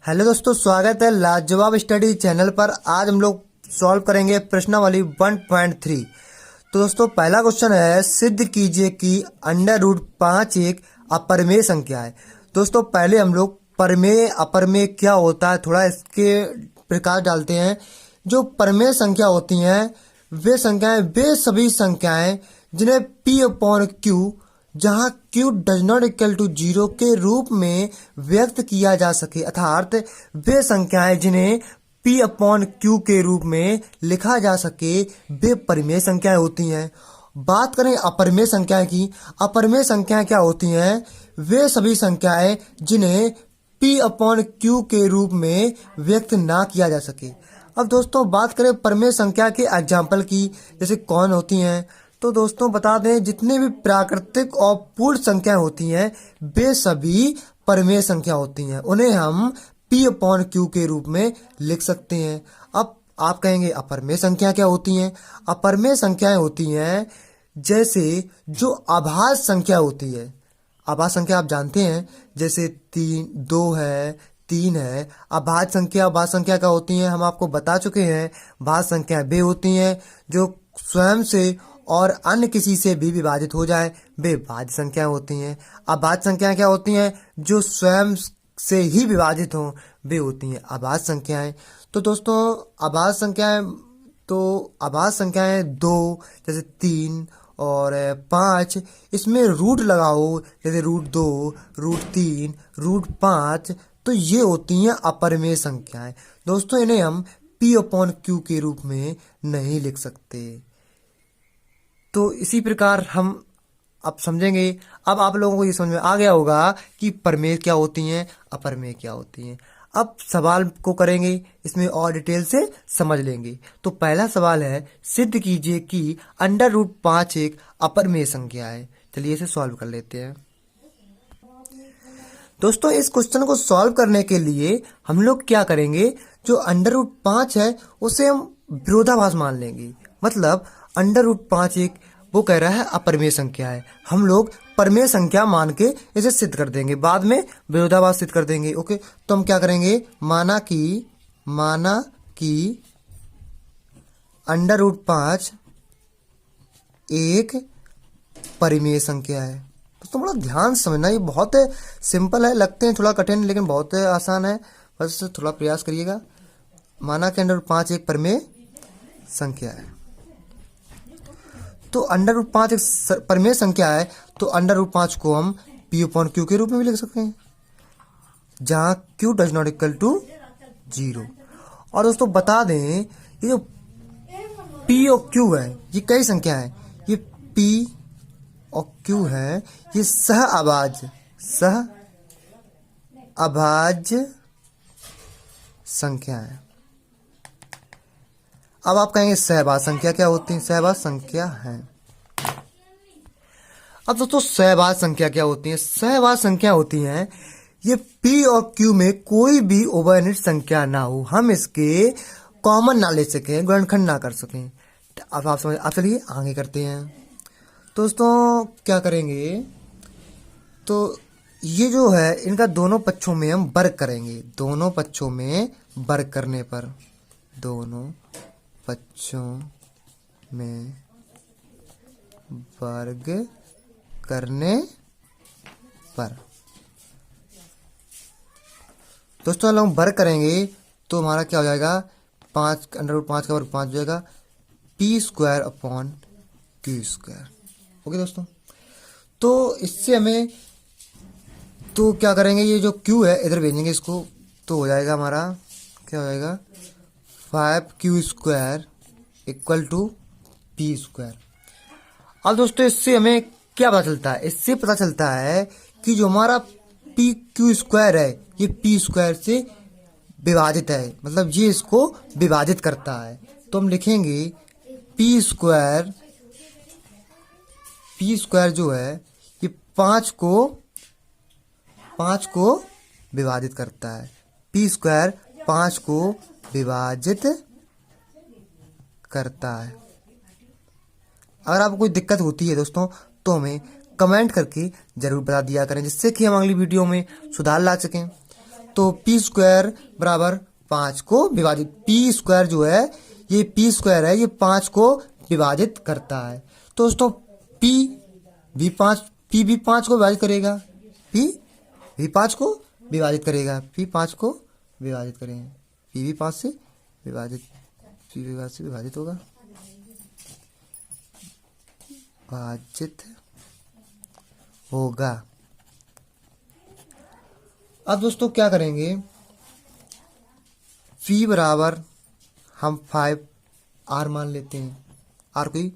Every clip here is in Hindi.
हेलो दोस्तों, स्वागत है लाजवाब स्टडी चैनल पर। आज हम लोग सॉल्व करेंगे प्रश्नावली 1.3। तो दोस्तों पहला क्वेश्चन है, सिद्ध कीजिए कि अंडर रूट 5 एक अपरिमेय संख्या है। दोस्तों पहले हम लोग परिमेय अपरिमेय क्या होता है थोड़ा इसके प्रकार डालते हैं। जो परिमेय संख्या होती हैं वे सभी संख्याएं जिन्हें P अपॉन Q, जहां Q does not equal to 0 के रूप में व्यक्त किया जा सके, अर्थात वे संख्याएं जिन्हें P अपॉन Q के रूप में लिखा जा सके वे परिमेय संख्याएं होती हैं। बात करें अपरिमेय संख्या की, अपरिमेय संख्याएं क्या होती हैं? वे सभी संख्याएं जिन्हें P अपॉन Q के रूप में व्यक्त ना किया जा सके। अब दोस्तों बात करें परिमेय संख्या के एग्जाम्पल की, जैसे कौन होती हैं, तो दोस्तों बता दें जितने भी प्राकृतिक और पूर्ण संख्याएं होती हैं वे सभी परिमेय संख्या होती हैं। उन्हें हम P अपॉन Q के रूप में लिख सकते हैं। अब आप कहेंगे अपरिमेय संख्या क्या होती हैं? अपरिमेय संख्याएं होती हैं जैसे जो अभाज्य संख्या होती है। अभाज्य संख्या आप जानते हैं, जैसे 2 है, 3 है। अभाज्य संख्या क्या होती हैं हम आपको बता चुके हैं। भाज्य संख्या वे होती हैं जो स्वयं से और अन्य किसी से भी विभाजित हो जाए, वे भाज्य संख्या होती हैं। अभाज्य संख्याएं क्या होती हैं? जो स्वयं से ही विभाजित हों, वे होती हैं अभाज्य संख्याएं। तो दोस्तों अभाज्य संख्याएं 2, जैसे 3 और 5, इसमें रूट लगाओ, जैसे √2, √3, √5, तो ये होती हैं अपरिमेय संख्याएं। दोस्तों इन्हें हम P अपॉन Q के रूप में नहीं लिख सकते। तो इसी प्रकार हम अब समझेंगे। अब आप लोगों को ये समझ में आ गया होगा कि परिमेय क्या होती हैं, अपरिमेय क्या होती हैं। अब सवाल को करेंगे, इसमें और डिटेल से समझ लेंगे। तो पहला सवाल है, सिद्ध कीजिए कि अंडर रूट 5 एक अपरिमेय संख्या है। चलिए इसे सॉल्व कर लेते हैं। दोस्तों इस क्वेश्चन को सॉल्व करने के लिए हम लोग क्या करेंगे, जो अंडर रूट 5 है उसे हम विरोधाभास मान लेंगे। मतलब अंडर रूट 5 एक वो कह रहा है अपरिमेय संख्या है, हम लोग परिमेय संख्या मान के इसे सिद्ध कर देंगे, बाद में विरोधाभास सिद्ध कर देंगे। ओके, तो हम क्या करेंगे, माना कि अंडर रूट 5 एक परिमेय संख्या है। तो थोड़ा ध्यान से समझना, ये बहुत सिंपल है, लगते हैं थोड़ा कठिन लेकिन बहुत आसान है, बस थोड़ा प्रयास करिएगा। माना कि अंडर रूट 5 एक परिमेय संख्या है। तो अंडर रूट 5 एक परिमेय संख्या है, तो अंडर रूट 5 को हम P अपॉन Q के रूप में भी लिख सकते हैं, जहां Q does not equal to 0। और दोस्तों बता दें ये जो P और Q है ये कई संख्या है, ये P और Q है, ये सह अभाज्य संख्या है। अब आप कहेंगे सहभाज्य संख्या क्या होती है? सहभाज्य संख्या है। अब दोस्तों सहभाज्य संख्या क्या होती है? सहभाज्य संख्या होती हैं ये P और Q में कोई भी उभयनिष्ठ संख्या ना हो, हम इसके कॉमन ना ले सकें, गुणनखंड ना कर सकें। अब आप समझ, आप चलिए आगे करते हैं। दोस्तों क्या करेंगे, तो ये जो है इनका दोनों पक्षों में हम वर्ग करेंगे। दोनों पक्षों में वर्ग करने पर, दोनों पक्षों में वर्ग करने पर दोस्तों हम वर्ग करेंगे तो हमारा क्या हो जाएगा, 5 अंडर रूट 5 का वर्ग 5 हो जाएगा, P² अपॉन Q²। ओके दोस्तों, तो इससे हमें तो क्या करेंगे, ये जो Q है इधर भेजेंगे इसको, तो हो जाएगा हमारा क्या हो जाएगा, 5Q² इक्वल टू P²। अब दोस्तों इससे हमें क्या पता चलता है? इससे पता चलता है कि जो हमारा PQ² है ये P² से विभाजित है, मतलब ये इसको विभाजित करता है। तो हम लिखेंगे P² जो है ये 5 को विभाजित करता है। P² 5 को विभाजित करता है। अगर आपको कोई दिक्कत होती है दोस्तों तो हमें कमेंट करके जरूर बता दिया करें, जिससे कि हम अगली वीडियो में सुधार ला सकें। तो पी स्क्वायर बराबर 5 को विभाजित, पी स्क्वायर जो है ये पी स्क्वायर है, ये 5 को विभाजित करता है। तो दोस्तों पी भी 5 को विभाजित करेगा, पी भी 5 को विभाजित करेगा, पी 5 को विभाजित करेंगे, पी भी 5 से विभाजित, पी भी 5 से विभाजित होगा, विभाजित होगा। अब दोस्तों क्या करेंगे, पी बराबर हम 5 आर मान लेते हैं, आर कोई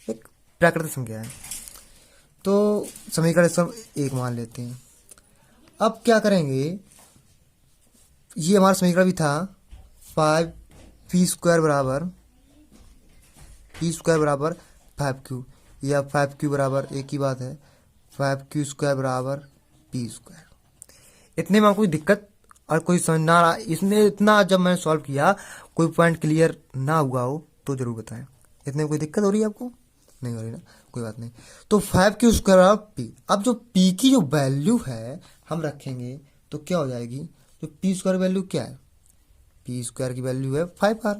एक प्राकृतिक संख्या है, तो समीकरण सब 1 मान लेते हैं। अब क्या करेंगे, ये हमारा समीकरण भी था 5 पी स्क्वायर बराबर 5Q, या 5Q बराबर एक ही बात है, 5Q स्क्वायर बराबर पी स्क्वायर। इतने में कोई दिक्कत और कोई समझ ना रहा, इसमें इतना जब मैंने सॉल्व किया कोई पॉइंट क्लियर ना हुआ हो तो जरूर बताएं। इतने में कोई दिक्कत हो रही है आपको? नहीं हो रही ना, कोई बात नहीं। तो 5Q स्क्वायर बराबर पी। अब जो पी की जो वैल्यू है हम रखेंगे तो क्या हो जाएगी, जो पी स्क्वायर वैल्यू क्या है, पी स्क्वायर की वैल्यू है 5R,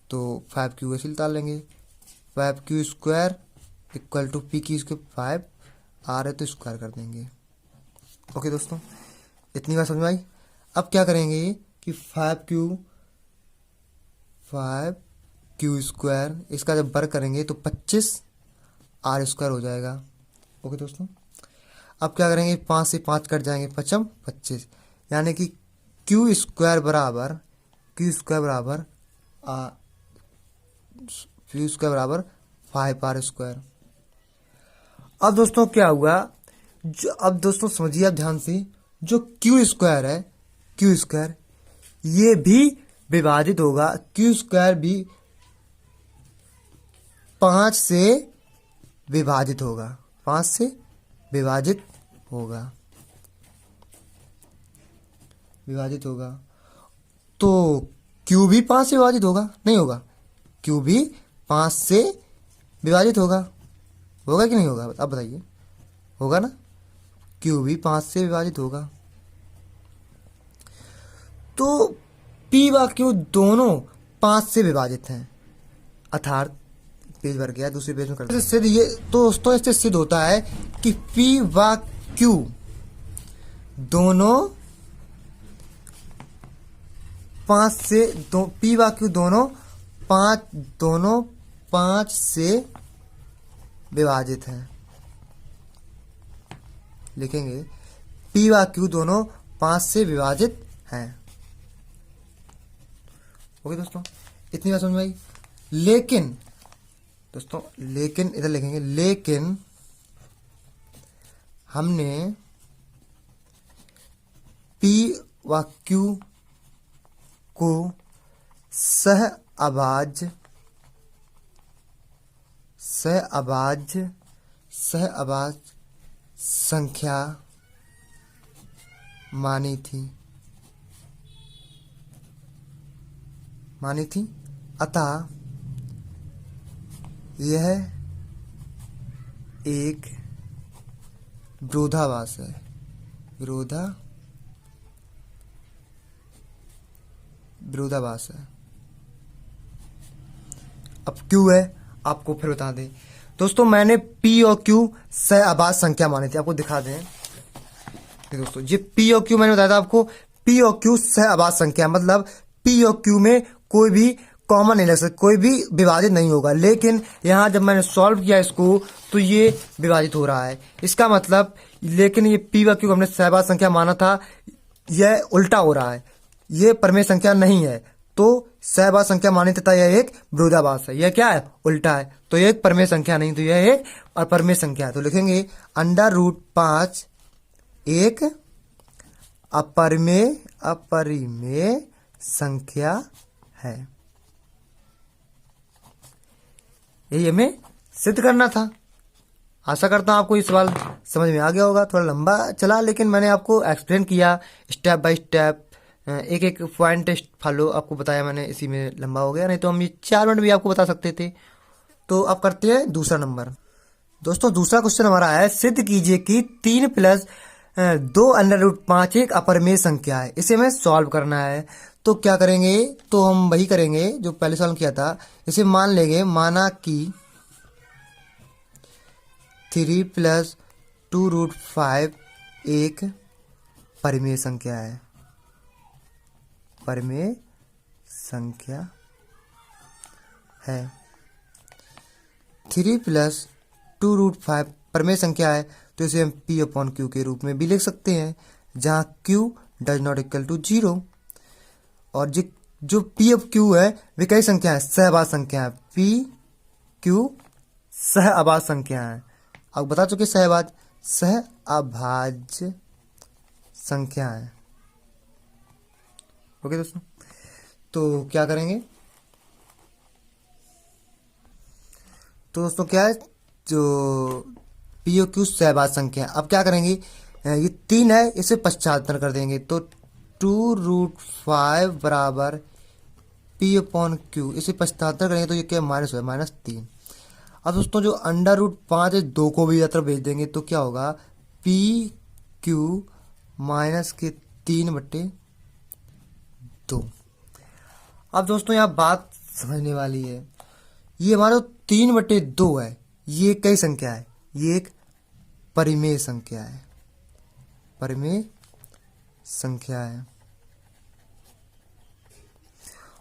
तो 5Q ऐसे निकाल लेंगे, 5Q square equal to P की स्क्वायर 5R है तो स्क्वायर कर देंगे। ओके दोस्तों, इतनी बात समझ में आई। अब क्या करेंगे कि 5Q स्क्वायर इसका जब वर्ग करेंगे तो 25R स्क्वायर हो जाएगा। ओके दोस्तों, अब क्या करेंगे, 5 से 5 कट जाएंगे, 5 25, यानी कि Q स्क्वायर बराबर 5R स्क्वायर। अब दोस्तों क्या हुआ, अब दोस्तों समझिए आप ध्यान से, जो Q स्क्वायर है, Q स्क्वायर ये भी विभाजित होगा, Q स्क्वायर भी 5 से विभाजित होगा, 5 से विभाजित होगा, तो Q भी 5 से विभाजित होगा, नहीं होगा, Q भी 5 से विभाजित होगा कि नहीं होगा, अब बताइए, होगा ना, Q भी 5 से विभाजित होगा। तो P व Q दोनों 5 से विभाजित हैं, अर्थात पेज भर गया, दूसरे पेज में करते सिद्ध, ये तो दोस्तों इससे सिद्ध होता है कि P व Q दोनों 5 से P व Q दोनों 5 से विभाजित हैं। लिखेंगे P व Q दोनों 5 से विभाजित हैं। ओके दोस्तों, इतनी बात समझ में आई। लेकिन दोस्तों, लेकिन इधर लिखेंगे, लेकिन हमने P व Q को सह अभाज्य संख्या मानी थी, अतः यह एक विरोधाभास है, विरोधाभास है। अब Q है, आपको फिर बता दें दोस्तों, मैंने P और Q सहअभाज्य संख्या मानी थी, आपको दिखा दें दोस्तों, ये P और Q मैंने बताया था आपको, P और Q सहअभाज्य संख्या, मतलब P और Q में कोई भी कॉमन नहीं लग सकता, कोई भी विभाजित नहीं होगा। लेकिन यहाँ जब मैंने सॉल्व किया इसको तो ये विभाजित हो रहा है, इसका मतलब, लेकिन ये P व Q हमने सहअभाज्य संख्या माना था, यह उल्टा हो रहा है, ये परमेय संख्या नहीं है, तो सहअभाज्य संख्या मानी तथा यह एक विरोधाभास है। यह क्या है, उल्टा है, तो यह एक परमेय संख्या नहीं, तो यह एक अपरमेय संख्या है। तो लिखेंगे √5 एक अपरिमेय संख्या है। यही हमें सिद्ध करना था। आशा करता हूं आपको ये सवाल समझ में आ गया होगा। थोड़ा लंबा चला, लेकिन मैंने आपको एक्सप्लेन किया स्टेप बाय स्टेप, एक एक पॉइंट फॉलो आपको बताया मैंने, इसी में लंबा हो गया, नहीं तो हम ये 4 मिनट भी आपको बता सकते थे। तो अब करते हैं दूसरा नंबर। दोस्तों दूसरा क्वेश्चन हमारा है, सिद्ध कीजिए कि 3 + 2√5 एक अपरिमेय संख्या है, इसे हमें सॉल्व करना है। तो क्या करेंगे, तो हम वही करेंगे जो पहले सॉल्व किया था। इसे मान लेंगे, माना कि 3+2√5 एक परिमेय संख्या है, परिमेय संख्या है। 3+2√5 परिमेय संख्या है, तो इसे हम P/Q के रूप में भी लिख सकते हैं, जहां Q does not equal to 0। और जो P/Q है वे कई संख्या है, सहअभाज्य संख्या है। P/Q सहअभाज्य संख्या है। अब बता चुके सहअभाज्य संख्या है। ओके दोस्तों, तो क्या करेंगे, तो दोस्तों क्या है, जो P/Q सहअभाज्य संख्या है। अब क्या करेंगे, ये 3 है, इसे पश्चात्तर कर देंगे, तो 2√5 बराबर P/Q, इसे पश्चात्तर करेंगे तो ये क्या माइनस है, -3। अब दोस्तों जो √5 है, 2 को भी तरफ भेज देंगे तो क्या होगा, PQ -3/2। अब दोस्तों यहाँ बात समझने वाली है, ये हमारा 3/2 है, ये कई संख्या है, ये एक परिमेय संख्या है, परिमेय संख्या है।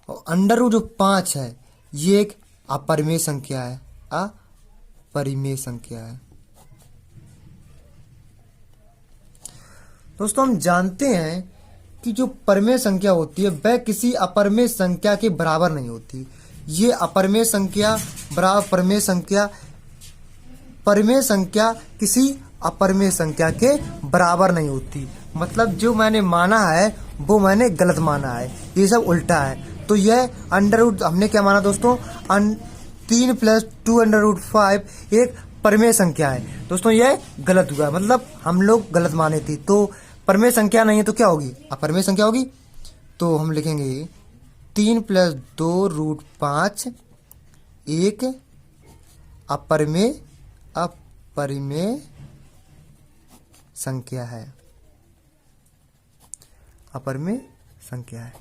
और √5 है, ये एक अपरिमेय संख्या है, अपरिमेय संख्या है। दोस्तों हम जानते हैं कि जो परिमेय संख्या होती है वह किसी अपरिमेय संख्या के बराबर नहीं होती। ये अपरिमेय संख्या बराबर परिमेय संख्या, परिमेय संख्या किसी अपरिमेय संख्या के बराबर नहीं होती। मतलब जो मैंने माना है वो मैंने गलत माना है, ये सब उल्टा है। तो यह हमने क्या माना दोस्तों, 3+2√5 एक परिमेय संख्या है। दोस्तों यह गलत हुआ, मतलब हम लोग गलत माने थे। तो परिमेय संख्या नहीं है तो क्या होगी, अपरिमेय संख्या होगी। तो हम लिखेंगे 3+2√5 एक अपरिमेय संख्या है, अपरिमेय संख्या है।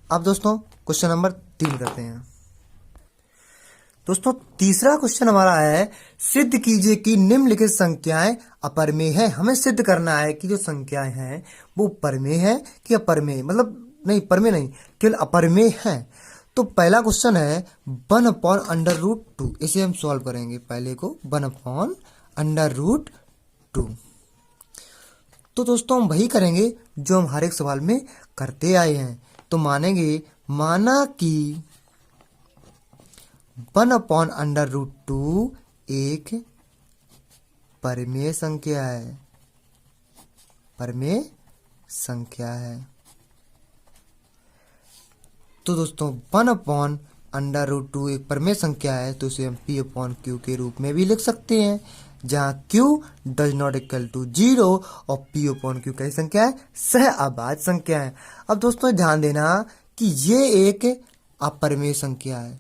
अब दोस्तों क्वेश्चन नंबर 3 करते हैं। दोस्तों तीसरा क्वेश्चन हमारा है, सिद्ध कीजिए कि निम्नलिखित संख्याएं अपरिमेय है। हमें सिद्ध करना है कि जो संख्याएं हैं वो परिमेय है कि अपरिमेय, मतलब नहीं परिमेय नहीं, केवल अपरिमेय है। तो पहला क्वेश्चन है 1/√2, इसे हम सॉल्व करेंगे। पहले को 1/√2। तो दोस्तों हम वही करेंगे जो हम हर एक सवाल में करते आए हैं। तो मानेंगे, माना कि 1/√2 एक परिमेय संख्या है, परिमेय संख्या है। तो दोस्तों 1/√2 एक परिमेय संख्या है, तो इसे हम P/Q के रूप में भी लिख सकते हैं, जहां Q does not equal to 0 और P/Q कई संख्या है, सहअभाज्य संख्या है। अब दोस्तों ध्यान देना कि ये एक अपरिमेय संख्या है,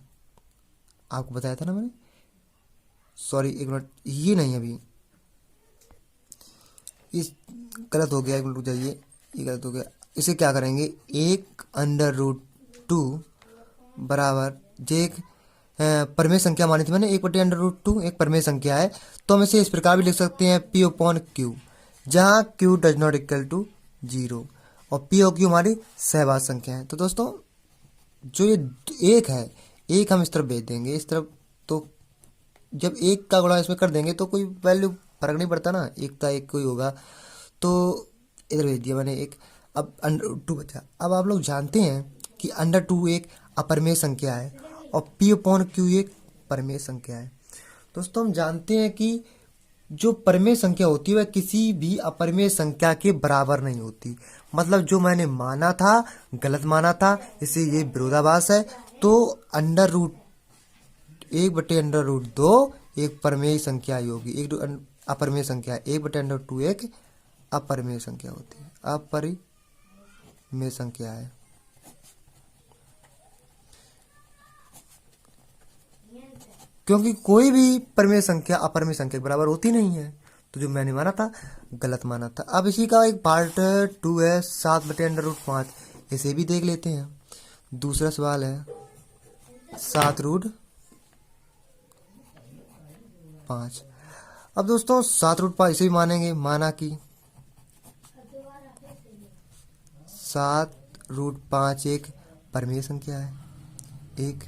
आपको बताया था ना मैंने, सॉरी एक मिनट, ये नहीं अभी, इस गलत हो गया, एक मिनट रुक जाइए, ये गलत हो गया। इसे क्या करेंगे, 1/√2 बराबर जे एक परिमेय संख्या मानी थी मैंने, 1/√2 एक परिमेय संख्या है। तो हम इसे इस प्रकार भी लिख सकते हैं P/Q, जहां Q does not equal to 0 और P/Q हमारी सहअभाज्य संख्या है। तो दोस्तों जो ये एक है, एक हम इस तरफ भेज देंगे, इस तरफ, तो जब एक का गुणा इसमें कर देंगे तो कोई वैल्यू फर्क नहीं पड़ता ना, एक का एक कोई होगा। तो इधर भेज दिया मैंने एक, अब √2 बचा। अब आप लोग जानते हैं कि √2 एक अपरिमेय संख्या है और P/Q एक परिमेय संख्या है। दोस्तों हम जानते हैं कि जो परिमेय संख्या होती है वह किसी भी अपरिमेय संख्या के बराबर नहीं होती। मतलब जो मैंने माना था गलत माना था, इससे ये विरोधाभास है। तो 1/√2 एक परिमेय संख्या ही होगी, एक अपरिमेय संख्या है। 1/√2 एक अपरिमेय संख्या होती है, अपरिमेय संख्या है। क्योंकि कोई भी परिमेय संख्या अपरिमेय संख्या के बराबर होती नहीं है। तो जो मैंने माना था गलत माना था। अब इसी का एक पार्ट 2 है 7/√5, इसे भी देख लेते हैं। दूसरा सवाल है 7√5। अब दोस्तों 7√5 इसे भी मानेंगे। माना कि 7√5 एक परिमेय संख्या है, एक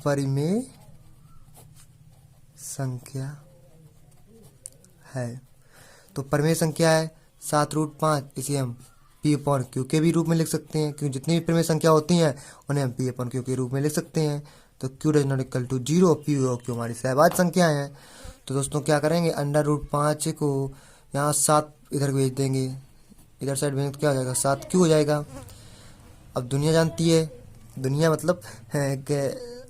परिमेय संख्या है। तो परिमेय संख्या है 7√5, इसे हम P/Q के भी रूप में लिख सकते हैं, क्योंकि जितनी भी परिमेय संख्या होती हैं उन्हें हम P/Q के रूप में लिख सकते हैं। तो Q does not equal to 0, P और Q हमारी सहभाज्य संख्याएं हैं। तो दोस्तों क्या करेंगे, √5 को यहाँ 7 इधर भेज देंगे, इधर साइड भेजेंगे तो क्या हो जाएगा, 7Q हो जाएगा। अब दुनिया जानती है, दुनिया मतलब है कि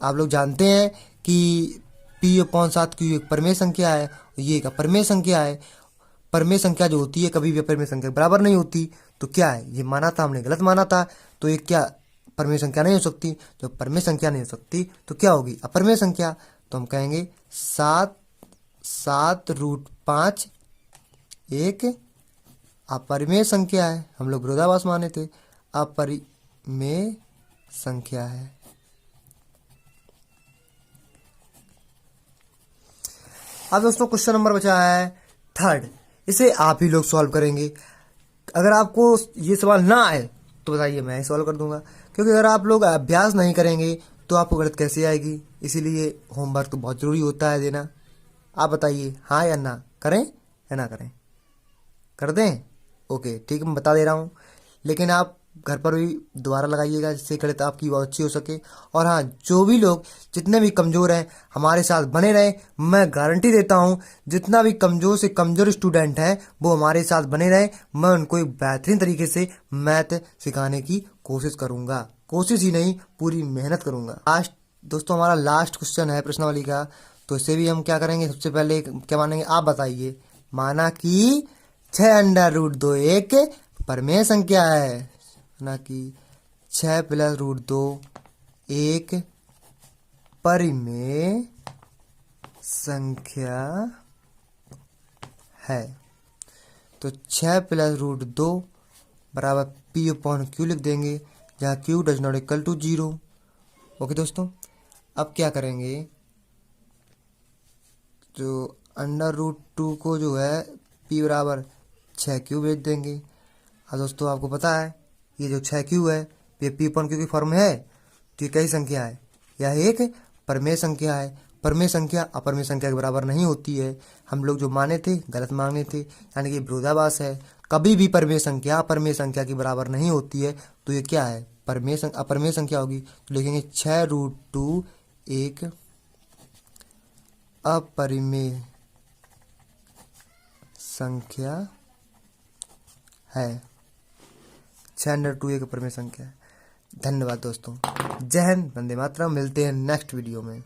आप लोग जानते हैं कि P/7Q एक परिमेय संख्या है, ये एक अपरिमेय संख्या है। परिमेय संख्या जो होती है कभी भी अपरिमेय संख्या के बराबर नहीं होती। तो क्या है, ये माना था हमने, गलत माना था। तो ये क्या परिमेय संख्या नहीं हो सकती। जब परिमेय संख्या नहीं हो सकती तो क्या होगी, अपरिमेय संख्या। तो हम कहेंगे 7√5 एक अपरिमेय संख्या है। हम लोग विरोधाभास माने थे, अपरिमेय संख्या है। अब दोस्तों क्वेश्चन नंबर बचा है 3rd, इसे आप ही लोग सॉल्व करेंगे। अगर आपको ये सवाल ना आए तो बताइए, मैं ही सॉल्व कर दूंगा, क्योंकि अगर आप लोग अभ्यास नहीं करेंगे तो आपको गणित कैसे आएगी। इसीलिए होमवर्क तो बहुत ज़रूरी होता है देना। आप बताइए हाँ या ना, करें या ना करें, कर दें। ओके ठीक है, मैं बता दे रहा हूँ, लेकिन आप घर पर भी दोबारा लगाइएगा जिससे गणित आपकी बहुत अच्छी हो सके। और हाँ, जो भी लोग जितने भी कमज़ोर हैं हमारे साथ बने रहें। मैं गारंटी देता हूँ जितना भी कमज़ोर से कमज़ोर स्टूडेंट हैं वो हमारे साथ बने रहें। मैं उनको एक बेहतरीन तरीके से मैथ सिखाने की कोशिश करूँगा, कोशिश ही नहीं पूरी मेहनत करूँगा। लास्ट दोस्तों हमारा लास्ट क्वेश्चन है प्रश्नावली का, तो इसे भी हम क्या करेंगे, सबसे पहले क्या मानेंगे, आप बताइए। माना कि 6√2 एक परिमेय संख्या है, ना कि 6+√2 एक परिमेय संख्या है। तो 6+√2 बराबर P/Q लिख देंगे, जहाँ Q does not equal to 0। Okay दोस्तों, अब क्या करेंगे, जो √2 को जो है P बराबर 6Q भेज देंगे। हाँ दोस्तों, आपको पता है ये जो 6Q है ये P/Q की फॉर्म है। तो ये कई संख्या है, यह एक परिमेय संख्या है। परिमेय संख्या अपरिमेय संख्या के बराबर नहीं होती है। हम लोग जो माने थे गलत माने थे, यानी कि विरोधाभास है। कभी भी परिमेय संख्या अपरिमेय संख्या के बराबर नहीं होती है। तो ये क्या है, अपरिमेय संख्या होगी। तो लिखेंगे 6√2 एक अपरिमेय संख्या है। 6√2 एक अपरिमेय संख्या है। धन्यवाद दोस्तों, जय हिंद, वंदे मातरम। मिलते हैं नेक्स्ट वीडियो में।